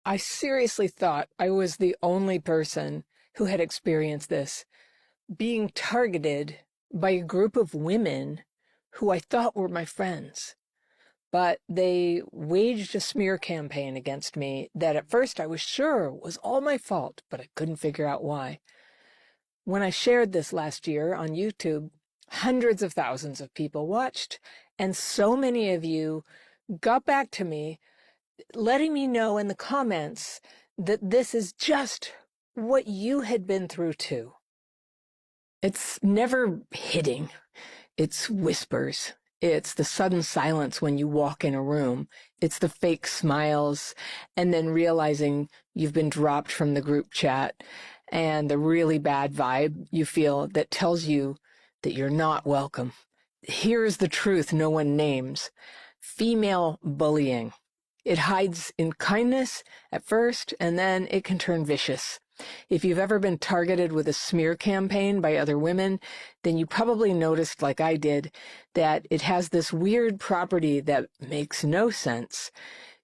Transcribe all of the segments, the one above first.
I seriously thought I was the only person who had experienced this, being targeted by a group of women who I thought were my friends. But they waged a smear campaign against me that at first I was sure was all my fault, but I couldn't figure out why. When I shared this last year on YouTube, hundreds of thousands of people watched, and so many of you got back to me, letting me know in the comments that this is just what you had been through too. It's never hitting. It's whispers. It's the sudden silence when you walk in a room. It's the fake smiles and then realizing you've been dropped from the group chat and the really bad vibe you feel that tells you that you're not welcome. Here's the truth no one names. Female bullying. It hides in kindness at first, and then it can turn vicious. If you've ever been targeted with a smear campaign by other women, then you probably noticed, like I did, that it has this weird property that makes no sense.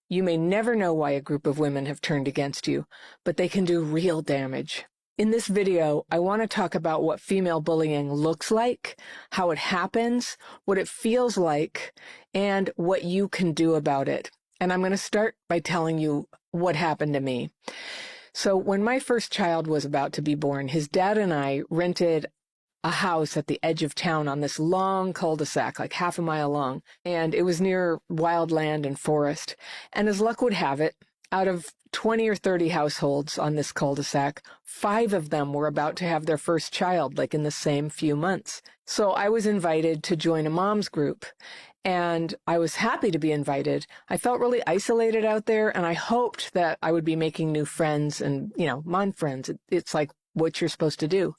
You may never know why a group of women have turned against you, but they can do real damage. In this video, I want to talk about what female bullying looks like, how it happens, what it feels like, and what you can do about it. And I'm going to start by telling you what happened to me. So when my first child was about to be born, his dad and I rented a house at the edge of town on this long cul-de-sac, like half a mile long. And it was near wildland and forest. And as luck would have it, out of 20 or 30 households on this cul-de-sac, 5 of them were about to have their first child, like in the same few months. So I was invited to join a mom's group. And I was happy to be invited. I felt really isolated out there, and I hoped that I would be making new friends and, mom friends. It's like what you're supposed to do.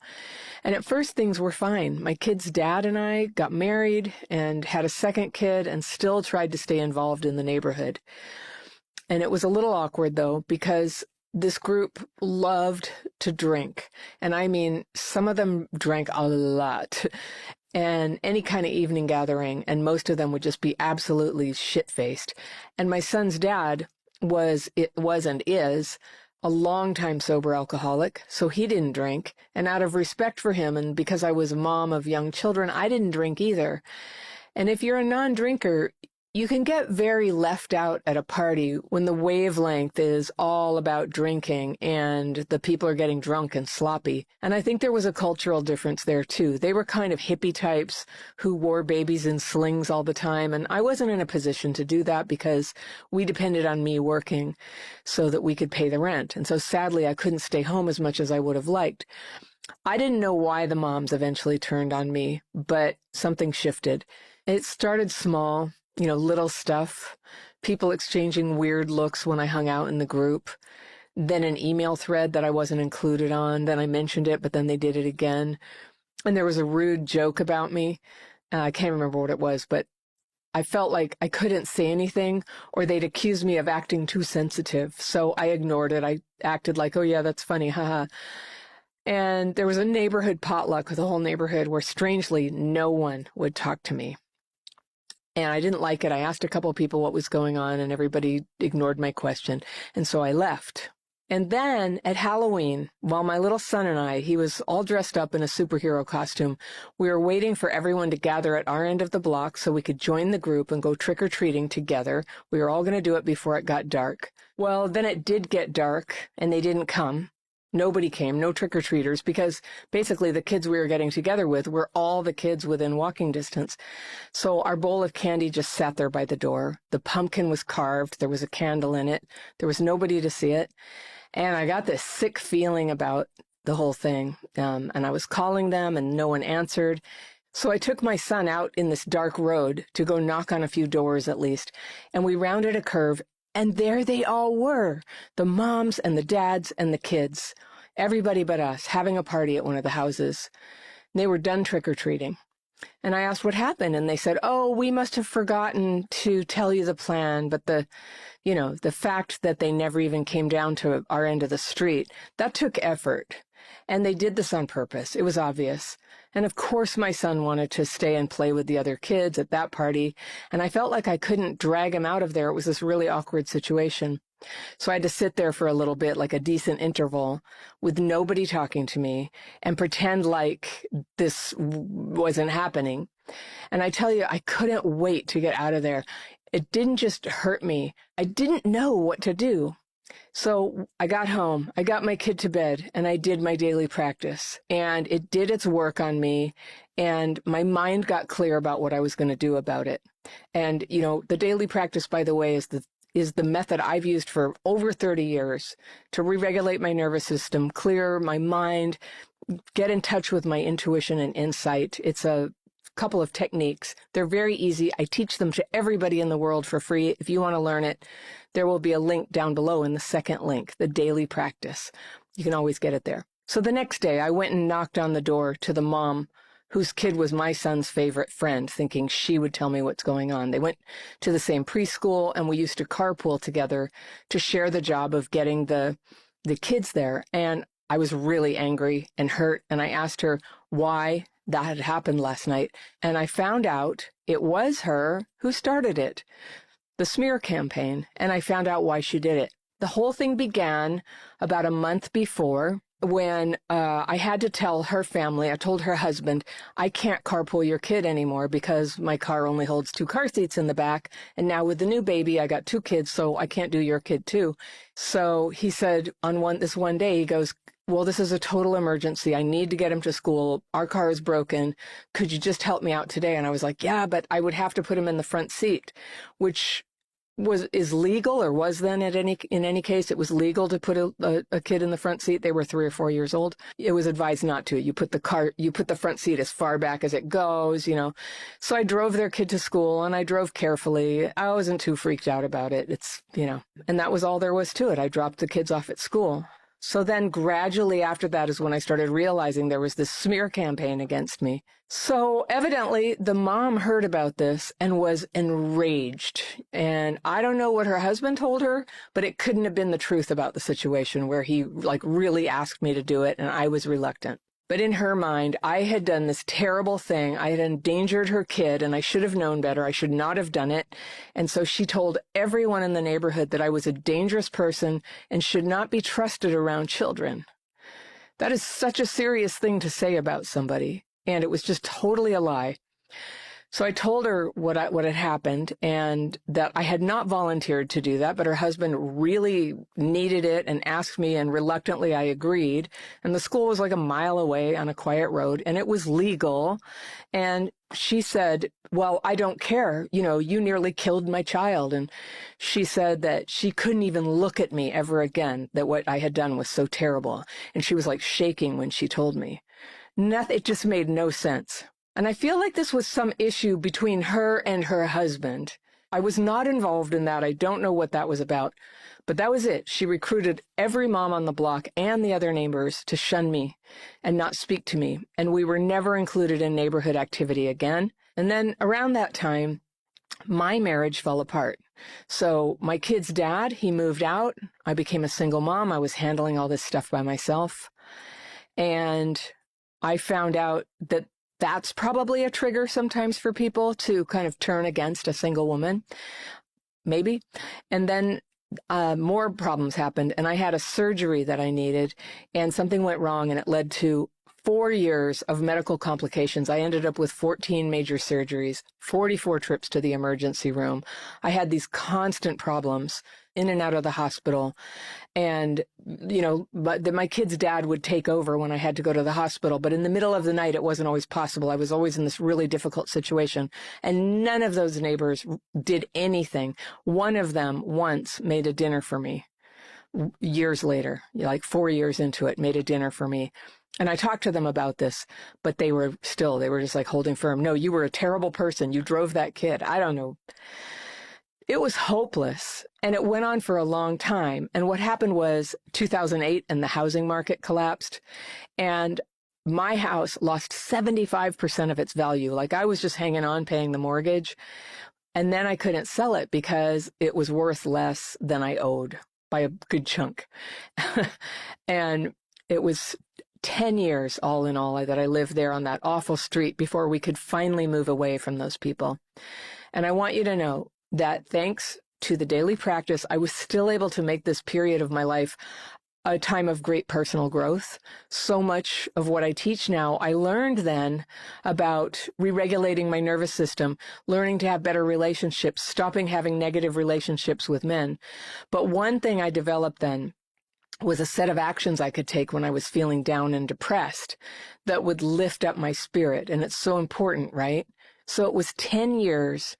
And at first, things were fine. My kid's dad and I got married and had a second kid and still tried to stay involved in the neighborhood. And it was a little awkward, though, because this group loved to drink. And I mean, some of them drank a lot. And any kind of evening gathering, and most of them would just be absolutely shit-faced. And my son's dad was and is a long-time sober alcoholic, so he didn't drink. And out of respect for him, and because I was a mom of young children, I didn't drink either. And if you're a non-drinker, you can get very left out at a party when the wavelength is all about drinking and the people are getting drunk and sloppy. And I think there was a cultural difference there too. They were kind of hippie types who wore babies in slings all the time. And I wasn't in a position to do that because we depended on me working so that we could pay the rent. And so sadly, I couldn't stay home as much as I would have liked. I didn't know why the moms eventually turned on me, but something shifted. It started small. Little stuff, people exchanging weird looks when I hung out in the group, then an email thread that I wasn't included on, then I mentioned it, but then they did it again. And there was a rude joke about me. I can't remember what it was, but I felt like I couldn't say anything or they'd accuse me of acting too sensitive. So I ignored it. I acted like, oh yeah, that's funny, haha. And there was a neighborhood potluck with the whole neighborhood where strangely no one would talk to me. And I didn't like it. I asked a couple of people what was going on, and everybody ignored my question. And so I left. And then at Halloween, while my little son and I, he was all dressed up in a superhero costume, we were waiting for everyone to gather at our end of the block so we could join the group and go trick-or-treating together. We were all going to do it before it got dark. Well, then it did get dark, and they didn't come. Nobody came, no trick-or-treaters, because basically the kids we were getting together with were all the kids within walking distance. So our bowl of candy just sat there by the door. The pumpkin was carved. There was a candle in it. There was nobody to see it. And I got this sick feeling about the whole thing. And I was calling them and no one answered. So I took my son out in this dark road to go knock on a few doors at least. And we rounded a curve. And there they all were, the moms and the dads and the kids, everybody but us, having a party at one of the houses. They were done trick-or-treating. And I asked what happened, and they said, oh, we must have forgotten to tell you the plan, but the fact that they never even came down to our end of the street, that took effort. And they did this on purpose. It was obvious. And of course, my son wanted to stay and play with the other kids at that party. And I felt like I couldn't drag him out of there. It was this really awkward situation. So I had to sit there for a little bit, like a decent interval, with nobody talking to me and pretend like this wasn't happening. And I tell you, I couldn't wait to get out of there. It didn't just hurt me. I didn't know what to do. So I got home, I got my kid to bed, and I did my daily practice. And it did its work on me, and my mind got clear about what I was going to do about it. And, you know, the daily practice, by the way, is the method I've used for over 30 years to re-regulate my nervous system, clear my mind, get in touch with my intuition and insight. It's a couple of techniques. They're very easy. I teach them to everybody in the world for free. If you want to learn it, there will be a link down below in the second link, the daily practice. You can always get it there. So the next day I went and knocked on the door to the mom whose kid was my son's favorite friend, thinking she would tell me what's going on. They went to the same preschool, and we used to carpool together to share the job of getting the kids there. And I was really angry and hurt, and I asked her why that had happened last night. And I found out it was her who started it, the smear campaign, and I found out why she did it. The whole thing began about a month before, when I had to tell her family. I told her husband, I can't carpool your kid anymore because my car only holds 2 car seats in the back. And now with the new baby, I got 2 kids, so I can't do your kid too. So he said on this one day, he goes, well, this is a total emergency. I need to get him to school. Our car is broken. Could you just help me out today? And I was like, yeah, but I would have to put him in the front seat, which is legal, or was then in any case. It was legal to put a kid in the front seat. They were 3 or 4 years old. It was advised not to. You put the front seat as far back as it goes, you know. So I drove their kid to school, and I drove carefully. I wasn't too freaked out about it. It's, you know, and that was all there was to it. I dropped the kids off at school. So then gradually after that is when I started realizing there was this smear campaign against me. So evidently the mom heard about this and was enraged. And I don't know what her husband told her, but it couldn't have been the truth about the situation where he really asked me to do it and I was reluctant. But in her mind, I had done this terrible thing. I had endangered her kid, and I should have known better. I should not have done it. And so she told everyone in the neighborhood that I was a dangerous person and should not be trusted around children. That is such a serious thing to say about somebody, and it was just totally a lie. So I told her what had happened, and that I had not volunteered to do that, but her husband really needed it and asked me, and reluctantly I agreed. And the school was like a mile away on a quiet road, and it was legal. And she said, well, I don't care. You know, you nearly killed my child. And she said that she couldn't even look at me ever again, that what I had done was so terrible. And she was like shaking when she told me. It just made no sense. And I feel like this was some issue between her and her husband. I was not involved in that. I don't know what that was about. But that was it. She recruited every mom on the block and the other neighbors to shun me and not speak to me. And we were never included in neighborhood activity again. And then around that time, my marriage fell apart. So my kid's dad, he moved out. I became a single mom. I was handling all this stuff by myself. And I found out that that's probably a trigger sometimes for people to kind of turn against a single woman, maybe. And then more problems happened, and I had a surgery that I needed, and something went wrong, and it led to 4 years of medical complications. I ended up with 14 major surgeries, 44 trips to the emergency room. I had these constant problems in and out of the hospital. And, you know, but my kid's dad would take over when I had to go to the hospital. But in the middle of the night, it wasn't always possible. I was always in this really difficult situation. And none of those neighbors did anything. One of them once made a dinner for me years later, like 4 years into it, made a dinner for me. And I talked to them about this, but they were just like holding firm. No, you were a terrible person. You drove that kid. I don't know. It was hopeless, and it went on for a long time. And what happened was 2008, and the housing market collapsed, and my house lost 75% of its value. Like, I was just hanging on, paying the mortgage, and then I couldn't sell it because it was worth less than I owed by a good chunk. And it was 10 years all in all that I lived there on that awful street before we could finally move away from those people. And I want you to know that thanks to the daily practice, I was still able to make this period of my life a time of great personal growth. So much of what I teach now, I learned then about re-regulating my nervous system, learning to have better relationships, stopping having negative relationships with men. But one thing I developed then was a set of actions I could take when I was feeling down and depressed that would lift up my spirit. And it's so important, right? So it was 10 years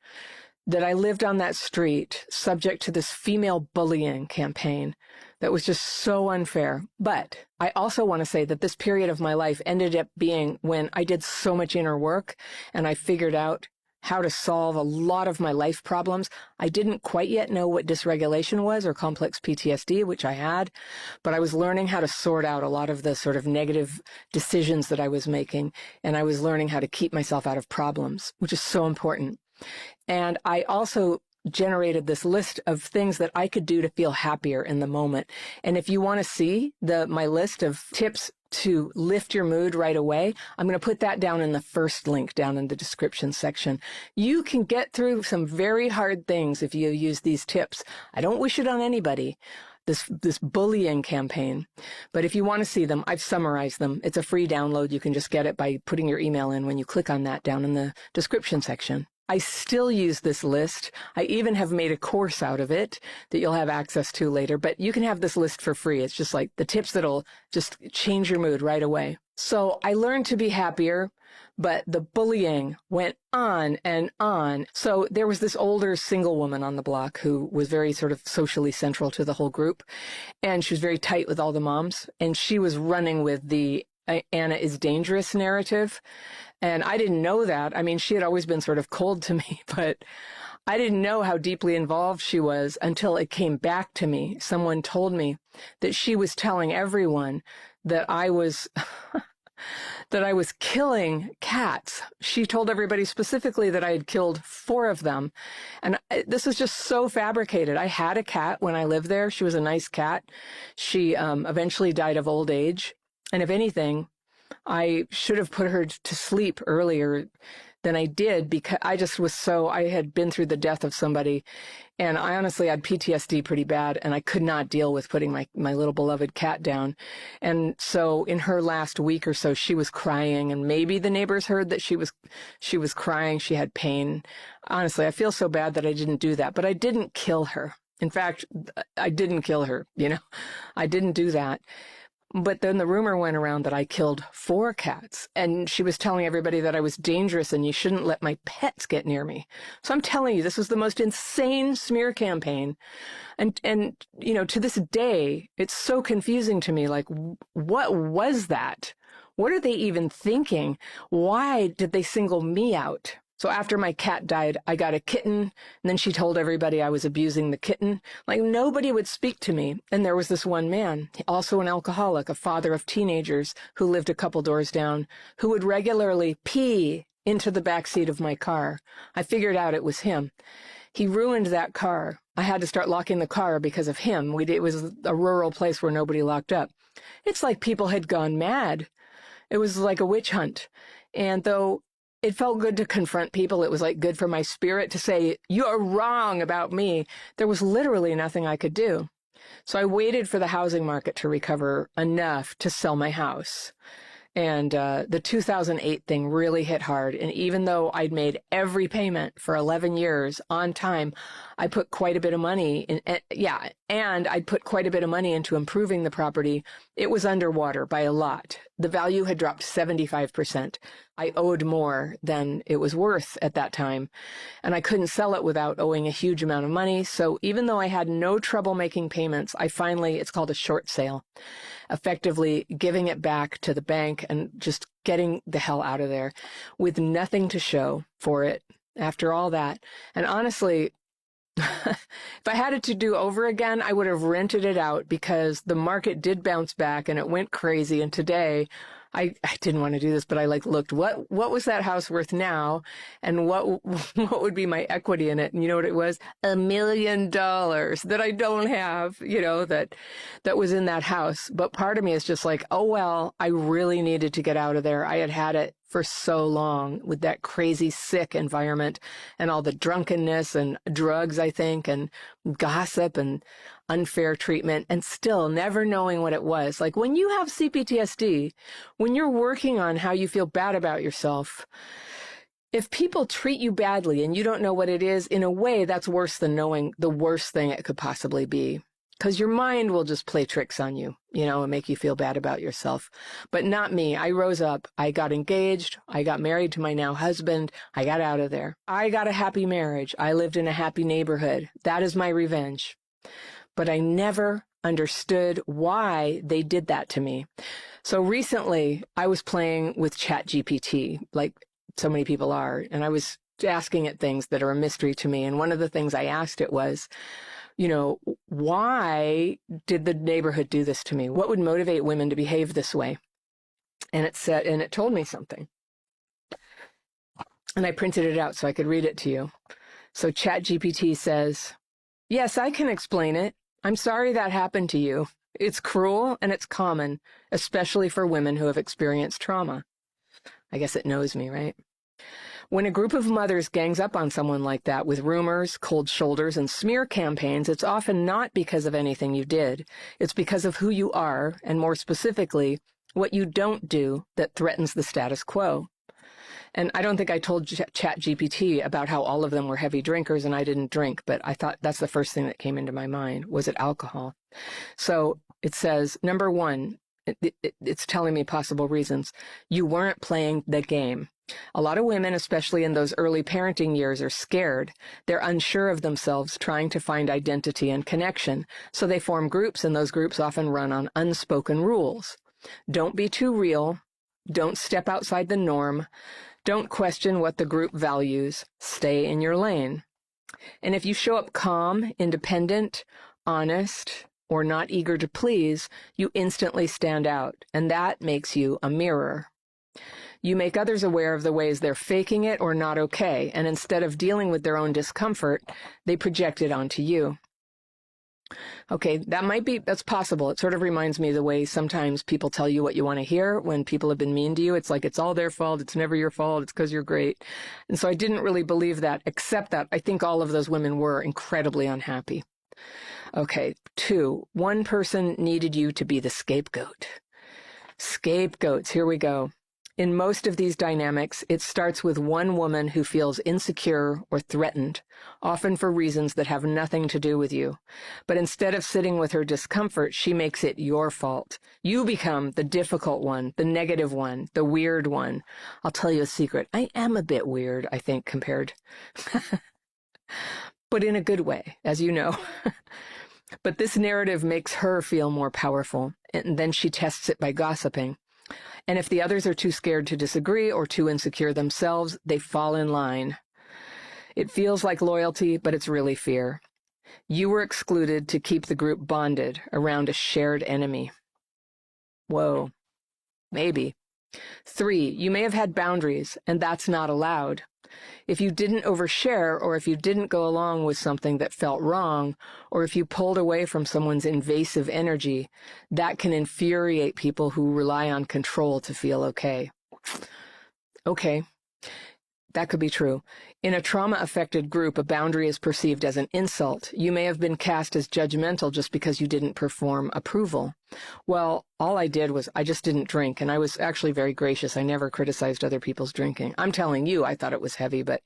that I lived on that street subject to this female bullying campaign that was just so unfair. But I also want to say that this period of my life ended up being when I did so much inner work and I figured out how to solve a lot of my life problems. I didn't quite yet know what dysregulation was or complex PTSD, which I had, but I was learning how to sort out a lot of the sort of negative decisions that I was making, and I was learning how to keep myself out of problems, which is so important. And I also generated this list of things that I could do to feel happier in the moment. And if you want to see my list of tips to lift your mood right away, I'm going to put that down in the first link down in the description section. You can get through some very hard things if you use these tips. I don't wish it on anybody, this bullying campaign. But if you want to see them, I've summarized them. It's a free download. You can just get it by putting your email in when you click on that down in the description section. I still use this list. I even have made a course out of it that you'll have access to later, but you can have this list for free. It's just like the tips that'll just change your mood right away. So I learned to be happier, but the bullying went on and on. So there was this older single woman on the block who was very sort of socially central to the whole group, and she was very tight with all the moms, and she was running with the Anna is dangerous narrative. And I didn't know that. I mean, she had always been sort of cold to me, but I didn't know how deeply involved she was until it came back to me. Someone told me that she was telling everyone that I was that I was killing cats. She told everybody specifically that I had killed 4 of them. And this is just so fabricated. I had a cat when I lived there. She was a nice cat. She eventually died of old age. And if anything, I should have put her to sleep earlier than I did, because I had been through the death of somebody, and I honestly had PTSD pretty bad, and I could not deal with putting my little beloved cat down. And so in her last week or so, she was crying, and maybe the neighbors heard that she was crying. She had pain. Honestly, I feel so bad that I didn't do that, but I didn't kill her. In fact, I didn't kill her, I didn't do that. But then the rumor went around that I killed 4 cats, and she was telling everybody that I was dangerous and you shouldn't let my pets get near me. So I'm telling you, this was the most insane smear campaign. And to this day, it's so confusing to me. Like, what was that? What are they even thinking? Why did they single me out? So after my cat died, I got a kitten, and then she told everybody I was abusing the kitten. Like, nobody would speak to me. And there was this one man, also an alcoholic, a father of teenagers, who lived a couple doors down, who would regularly pee into the backseat of my car. I figured out it was him. He ruined that car. I had to start locking the car because of him. It was a rural place where nobody locked up. It's like people had gone mad. It was like a witch hunt. And though it felt good to confront people, it was like good for my spirit to say, you're wrong about me, there was literally nothing I could do. So I waited for the housing market to recover enough to sell my house. And the 2008 thing really hit hard. And even though I'd made every payment for 11 years on time, I put quite a bit of money in, and I'd put quite a bit of money into improving the property. It was underwater by a lot. The value had dropped 75%. I owed more than it was worth at that time, and I couldn't sell it without owing a huge amount of money. So even though I had no trouble making payments, it's called a short sale, effectively giving it back to the bank and just getting the hell out of there with nothing to show for it after all that. And honestly, if I had it to do over again, I would have rented it out, because the market did bounce back and it went crazy. And today I didn't want to do this, but I looked, what was that house worth now? And what would be my equity in it? And you know what it was? $1 million that I don't have, that was in that house. But part of me is just like, oh, well, I really needed to get out of there. I had it for so long with that crazy, sick environment and all the drunkenness and drugs, I think, and gossip and unfair treatment, and still never knowing what it was. Like when you have CPTSD, when you're working on how you feel bad about yourself, if people treat you badly and you don't know what it is, in a way, that's worse than knowing the worst thing it could possibly be. Because your mind will just play tricks on you, and make you feel bad about yourself. But not me. I rose up. I got engaged. I got married to my now husband. I got out of there. I got a happy marriage. I lived in a happy neighborhood. That is my revenge. But I never understood why they did that to me. So recently, I was playing with ChatGPT, like so many people are, and I was asking it things that are a mystery to me. And one of the things I asked it was, why did the neighborhood do this to me? What would motivate women to behave this way? And it told me something. And I printed it out so I could read it to you. So ChatGPT says, yes, I can explain it. I'm sorry that happened to you. It's cruel and it's common, especially for women who have experienced trauma. I guess it knows me, right? When a group of mothers gangs up on someone like that with rumors, cold shoulders, and smear campaigns, it's often not because of anything you did. It's because of who you are, and more specifically, what you don't do that threatens the status quo. And I don't think I told ChatGPT about how all of them were heavy drinkers and I didn't drink, but I thought that's the first thing that came into my mind. Was it alcohol? So it says, number one, it's telling me possible reasons. You weren't playing the game. A lot of women, especially in those early parenting years, are scared. They're unsure of themselves, trying to find identity and connection. So they form groups, and those groups often run on unspoken rules. Don't be too real. Don't step outside the norm. Don't question what the group values. Stay in your lane. And if you show up calm, independent, honest, or not eager to please, you instantly stand out, and that makes you a mirror. You make others aware of the ways they're faking it or not okay, and instead of dealing with their own discomfort, they project it onto you. Okay, that's possible. It sort of reminds me of the way sometimes people tell you what you want to hear when people have been mean to you. It's like it's all their fault. It's never your fault. It's because you're great. And so I didn't really believe that, except that I think all of those women were incredibly unhappy. Okay, 2, one person needed you to be the scapegoat. Scapegoats, here we go. In most of these dynamics, it starts with one woman who feels insecure or threatened, often for reasons that have nothing to do with you. But instead of sitting with her discomfort, she makes it your fault. You become the difficult one, the negative one, the weird one. I'll tell you a secret. I am a bit weird, I think, compared. But in a good way, as you know. But this narrative makes her feel more powerful, and then she tests it by gossiping. And if the others are too scared to disagree or too insecure themselves, they fall in line. It feels like loyalty, but it's really fear. You were excluded to keep the group bonded around a shared enemy. Whoa. Maybe. 3, you may have had boundaries, and that's not allowed. If you didn't overshare, or if you didn't go along with something that felt wrong, or if you pulled away from someone's invasive energy, that can infuriate people who rely on control to feel okay. Okay, that could be true. In a trauma-affected group, a boundary is perceived as an insult. You may have been cast as judgmental just because you didn't perform approval. Well, all I did was I just didn't drink, and I was actually very gracious. I never criticized other people's drinking. I'm telling you, I thought it was heavy, but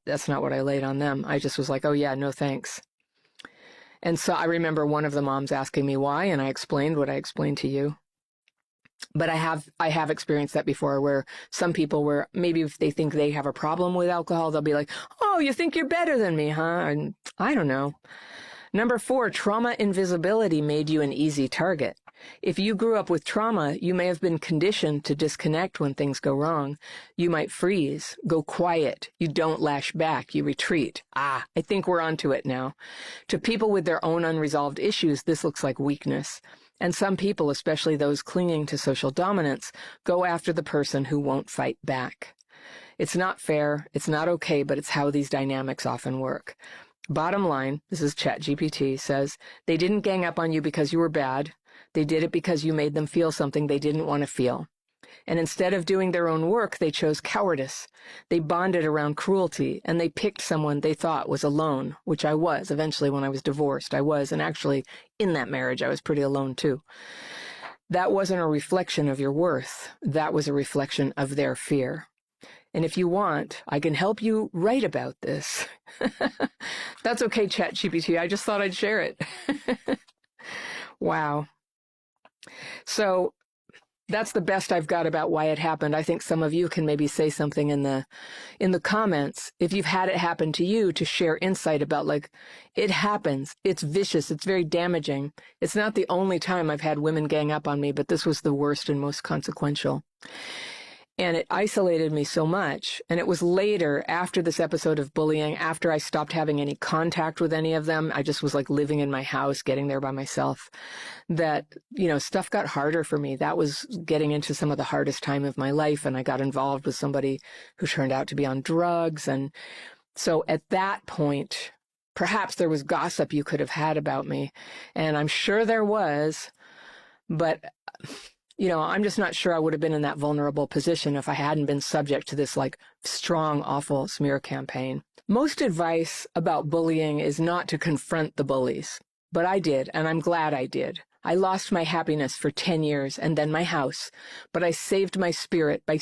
that's not what I laid on them. I just was like, oh yeah, no thanks. And so I remember one of the moms asking me why, and I explained what I explained to you. But I have experienced that before, where some people were, maybe if they think they have a problem with alcohol, they'll be like, oh, you think you're better than me, huh? And I don't know. Number 4, trauma invisibility made you an easy target. If you grew up with trauma, you may have been conditioned to disconnect when things go wrong. You might freeze, go quiet. You don't lash back, you retreat. I think we're onto it now. To people with their own unresolved issues, this looks like weakness. And some people, especially those clinging to social dominance, go after the person who won't fight back. It's not fair, it's not okay, but it's how these dynamics often work. Bottom line, this is ChatGPT, says, they didn't gang up on you because you were bad. They did it because you made them feel something they didn't want to feel. And instead of doing their own work, they chose cowardice. They bonded around cruelty, and they picked someone they thought was alone, which I was. Eventually, when I was divorced, I was. And actually, in that marriage, I was pretty alone, too. That wasn't a reflection of your worth. That was a reflection of their fear. And if you want, I can help you write about this. That's okay, ChatGPT. I just thought I'd share it. Wow. So that's the best I've got about why it happened. I think some of you can maybe say something in the comments, if you've had it happen to you, to share insight about, like, it happens. It's vicious. It's very damaging. It's not the only time I've had women gang up on me, but this was the worst and most consequential. And it isolated me so much. And it was later, after this episode of bullying, after I stopped having any contact with any of them, I just was like living in my house, getting there by myself, that, stuff got harder for me. That was getting into some of the hardest time of my life. And I got involved with somebody who turned out to be on drugs. And so at that point, perhaps there was gossip you could have had about me. And I'm sure there was, but I'm just not sure I would have been in that vulnerable position if I hadn't been subject to this, like, strong, awful smear campaign. Most advice about bullying is not to confront the bullies, but I did, and I'm glad I did. I lost my happiness for 10 years and then my house, but I saved my spirit by